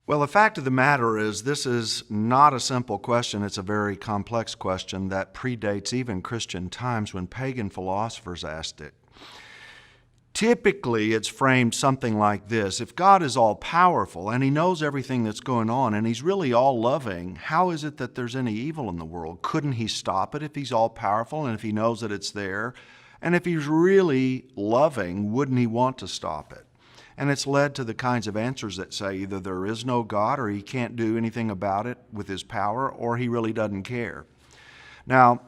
Well, the fact of the matter is, this is not a simple question. It's a very complex question that predates even Christian times when pagan philosophers asked it. Typically, it's framed something like this. If God is all-powerful and He knows everything that's going on and He's really all-loving, how is it that there's any evil in the world? Couldn't He stop it if He's all-powerful and if He knows that it's there? And if He's really loving, wouldn't He want to stop it? And it's led to the kinds of answers that say either there is no God or He can't do anything about it with His power, or He really doesn't care. Now,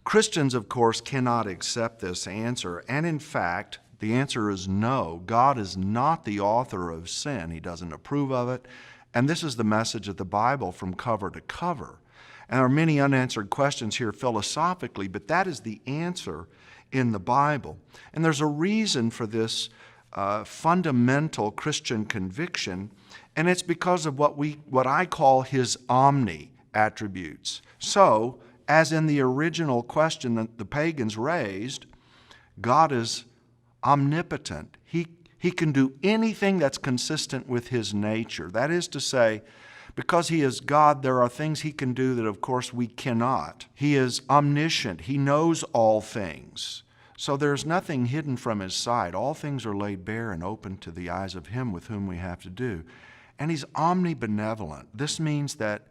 Christians, of course, cannot accept this answer. And in fact, the answer is no. God is not the author of sin. He doesn't approve of it. And this is the message of the Bible from cover to cover. And there are many unanswered questions here philosophically, but that is the answer in the Bible. And there's a reason for this fundamental Christian conviction, and it's because of what I call His omni attributes. So, as in the original question that the pagans raised, God is omnipotent. He can do anything that's consistent with His nature. That is to say, because He is God, there are things He can do that, of course, we cannot. He is omniscient. He knows all things. So there's nothing hidden from His sight. All things are laid bare and open to the eyes of Him with whom we have to do. And He's omnibenevolent. This means that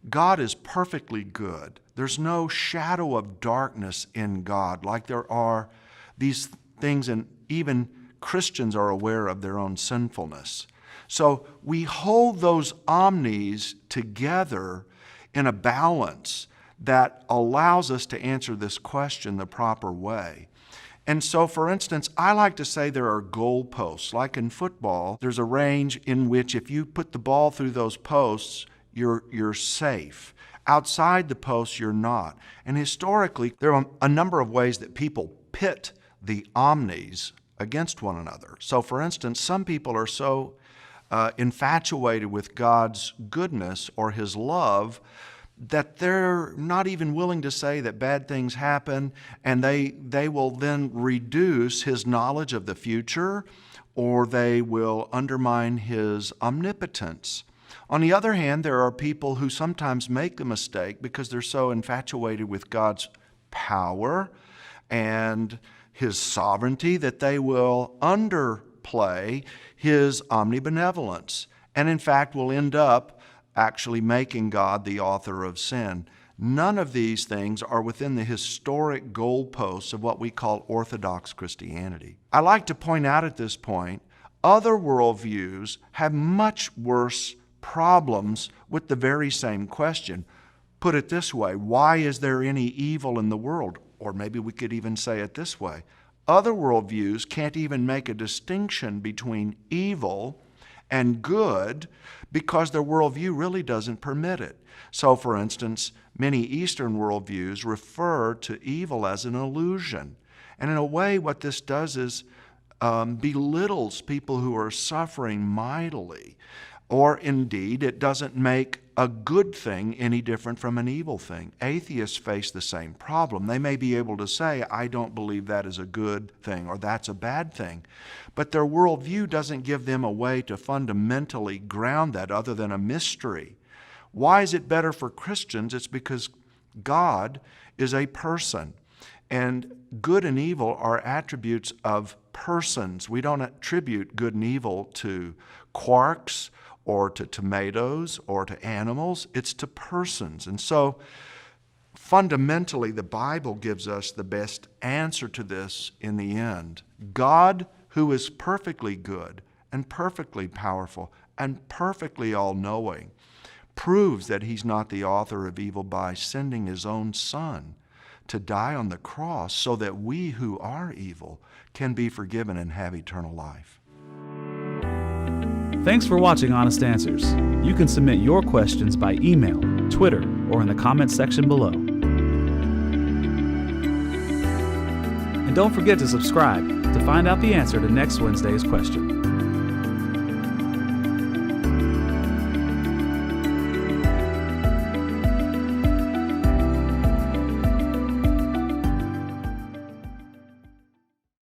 God is perfectly good. There's no shadow of darkness in God, like there are these things, and even Christians are aware of their own sinfulness. So we hold those omnis together in a balance that allows us to answer this question the proper way. And so, for instance, I like to say there are goalposts. Like in football, there's a range in which if you put the ball through those posts, you're safe. Outside the posts, you're not. And historically, there are a number of ways that people pit the omnis against one another. So, for instance, some people are so infatuated with God's goodness or His love that they're not even willing to say that bad things happen, and they will then reduce His knowledge of the future, or they will undermine His omnipotence. On the other hand, there are people who sometimes make the mistake because they're so infatuated with God's power and His sovereignty that they will underplay His omnibenevolence, and in fact will end up actually making God the author of sin. None of these things are within the historic goalposts of what we call Orthodox Christianity. I like to point out at this point, other worldviews have much worse problems with the very same question. Put it this way, why is there any evil in the world? Or maybe we could even say it this way. Other worldviews can't even make a distinction between evil and good because their worldview really doesn't permit it. So, for instance, many Eastern worldviews refer to evil as an illusion. And in a way, what this does is belittles people who are suffering mightily. Or indeed, it doesn't make a good thing any different from an evil thing. Atheists face the same problem. They may be able to say, I don't believe that is a good thing or that's a bad thing. But their worldview doesn't give them a way to fundamentally ground that other than a mystery. Why is it better for Christians? It's because God is a person. And good and evil are attributes of persons. We don't attribute good and evil to quarks or to tomatoes or to animals. It's to persons. And so fundamentally, the Bible gives us the best answer to this in the end. God, who is perfectly good and perfectly powerful and perfectly all-knowing, proves that He's not the author of evil by sending His own Son to die on the cross so that we who are evil can be forgiven and have eternal life. Thanks for watching Honest Answers. You can submit your questions by email, Twitter, or in the comments section below. And don't forget to subscribe to find out the answer to next Wednesday's question.